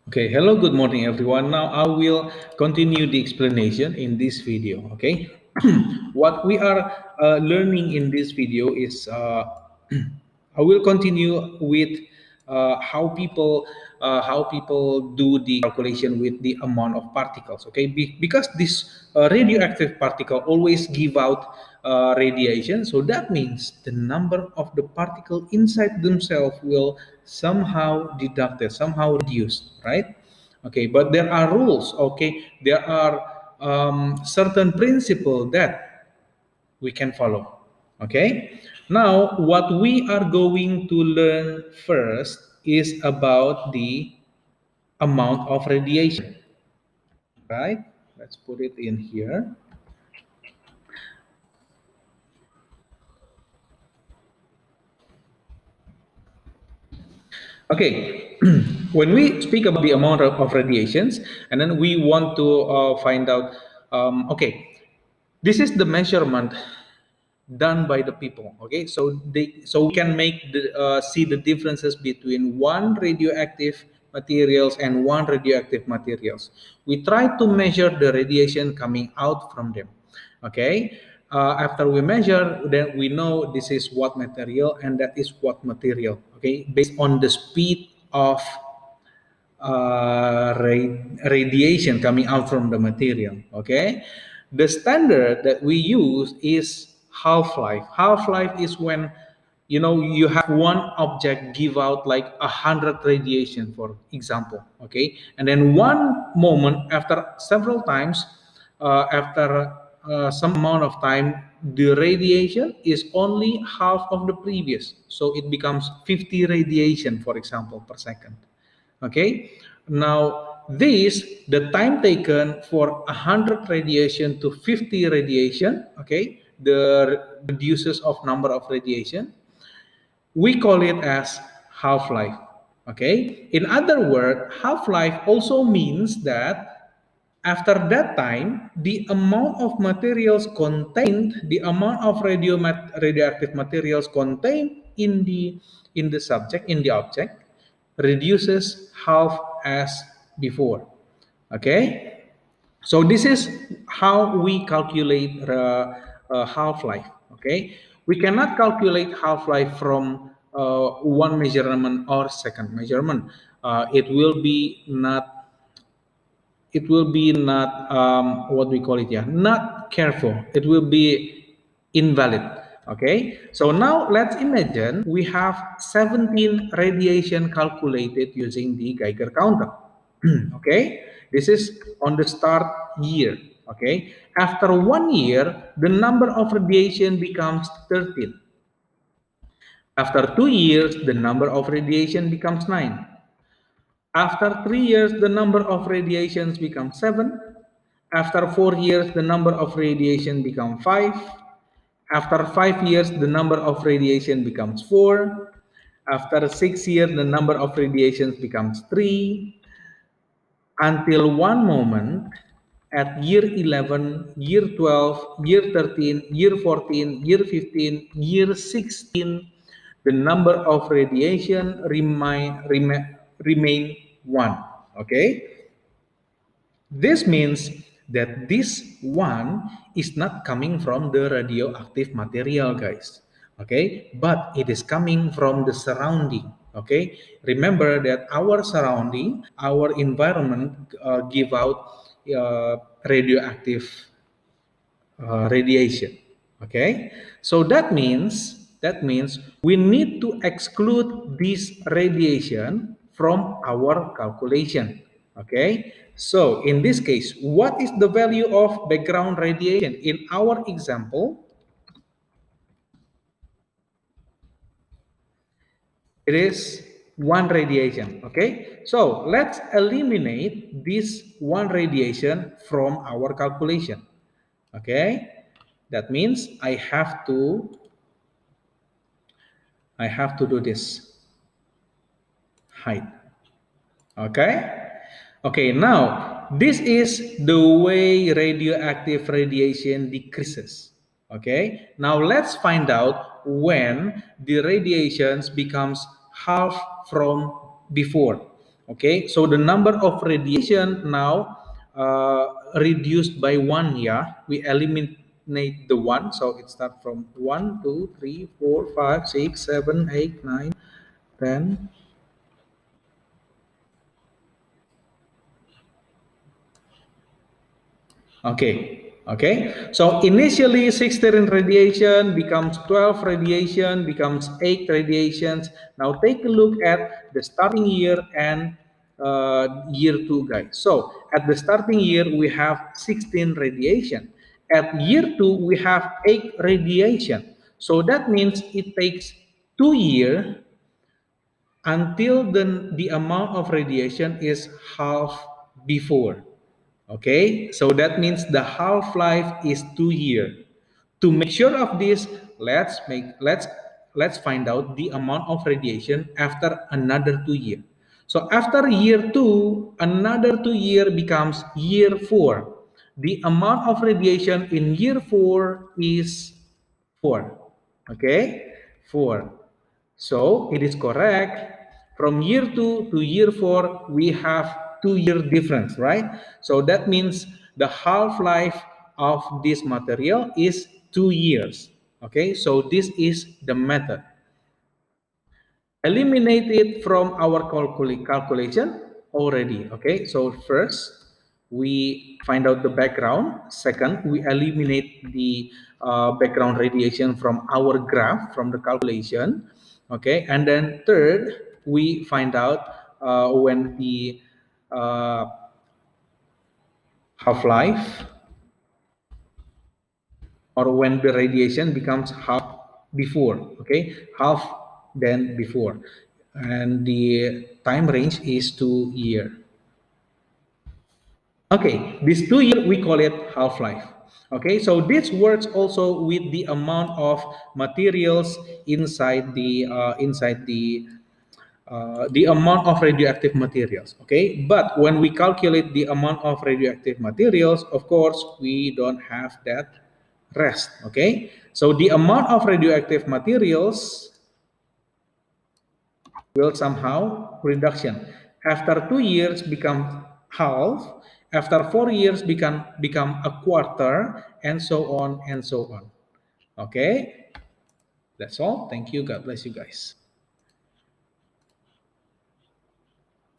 Okay, hello, good morning everyone. Now I will continue the explanation in this video. Okay, what we are learning in this video is I will continue with how people do the calculation with the amount of particles. Okay, because this radioactive particle always give out radiation, so that means the number of the particle inside themselves will somehow deducted, somehow reduced, right? Okay, but there are rules. Okay, there are certain principle that we can follow. Okay, now what we are going to learn first is about the amount of radiation, right? Let's put it in here. Okay, when we speak about the amount of radiations, and then we want to find out, okay, this is the measurement done by the people. Okay, so we can make see the differences between one radioactive materials and one radioactive materials. We try to measure the radiation coming out from them. Okay, after we measure, then we know this is what material and that is what material. Okay, based on the speed of radiation coming out from the material. Okay, the standard that we use is half-life. Half-life is when you have one object give out like 100 radiation, for example. Okay, and then one moment after several times, after some amount of time, the radiation is only half of the previous, so it becomes 50 radiation, for example, per second. Okay, now this the time taken for 100 radiation to 50 radiation. Okay, the reduces of number of radiation, we call it as half-life. Okay, in other words, half-life also means that after that time, the amount of materials contained, the amount of radioactive materials contained in the subject, in the object, reduces half as before. Okay, so this is how we calculate half-life. Okay, we cannot calculate half-life from one measurement or second measurement. It will be not what we call it, yeah, not careful, it will be invalid. Okay, so now let's imagine we have 17 radiation calculated using the Geiger counter. Okay, this is on the start year. Okay, after 1 year the number of radiation becomes 13. After 2 years the number of radiation becomes 9. After 3 years, the number of radiations becomes 7. After 4 years, the number of radiation becomes 5. After 5 years, the number of radiation becomes 4. After 6 years, the number of radiations becomes 3. Until one moment at year 11, year 12, year 13, year 14, year 15, year 16, the number of radiation remain 1. Okay, this means that this one is not coming from the radioactive material, guys. Okay, but it is coming from the surrounding. Okay, remember that our surrounding, our environment give out radioactive radiation. Okay, so that means we need to exclude this radiation from our calculation. Okay, so in this case, what is the value of background radiation in our example? It is one radiation. Okay, so let's eliminate this one radiation from our calculation. Okay, that means I have to do this height. Okay. Okay. Now this is the way radioactive radiation decreases. Okay. Now let's find out when the radiations becomes half from before. Okay, so the number of radiation now reduced by one. Yeah, we eliminate the one, so it starts from 1, 2, 3, 4, 5, 6, 7, 8, 9, 10. Okay. So initially 16 radiation becomes 12 radiation, becomes 8 radiations. Now take a look at the starting year and year 2, guys. So at the starting year, we have 16 radiation. At year 2, we have 8 radiation. So that means it takes 2 years until the amount of radiation is half before. Okay, so that means the half-life is 2 years. To make sure of this, let's find out the amount of radiation after another 2 years. So after year 2, another 2 year becomes year 4. The amount of radiation in year 4 is 4. Okay, 4. So it is correct. From year 2 to year 4, we have 2 year difference, right? So that means the half-life of this material is 2 years. Okay, so this is the method. Eliminate it from our calculation already. Okay, so first we find out the background. Second, we eliminate the background radiation from our graph from the calculation. Okay, and then third, we find out when the uh, half-life or when the radiation becomes half before. Okay, half than before, and the time range is 2 year. Okay, this 2 year we call it half-life. Okay, so this works also with the amount of materials inside the amount of radioactive materials. Okay, but when we calculate the amount of radioactive materials, of course we don't have that rest. Okay, so the amount of radioactive materials will somehow reduction. After 2 years become half. After 4 years become a quarter, and so on and so on. Okay, that's all. Thank you. God bless you guys.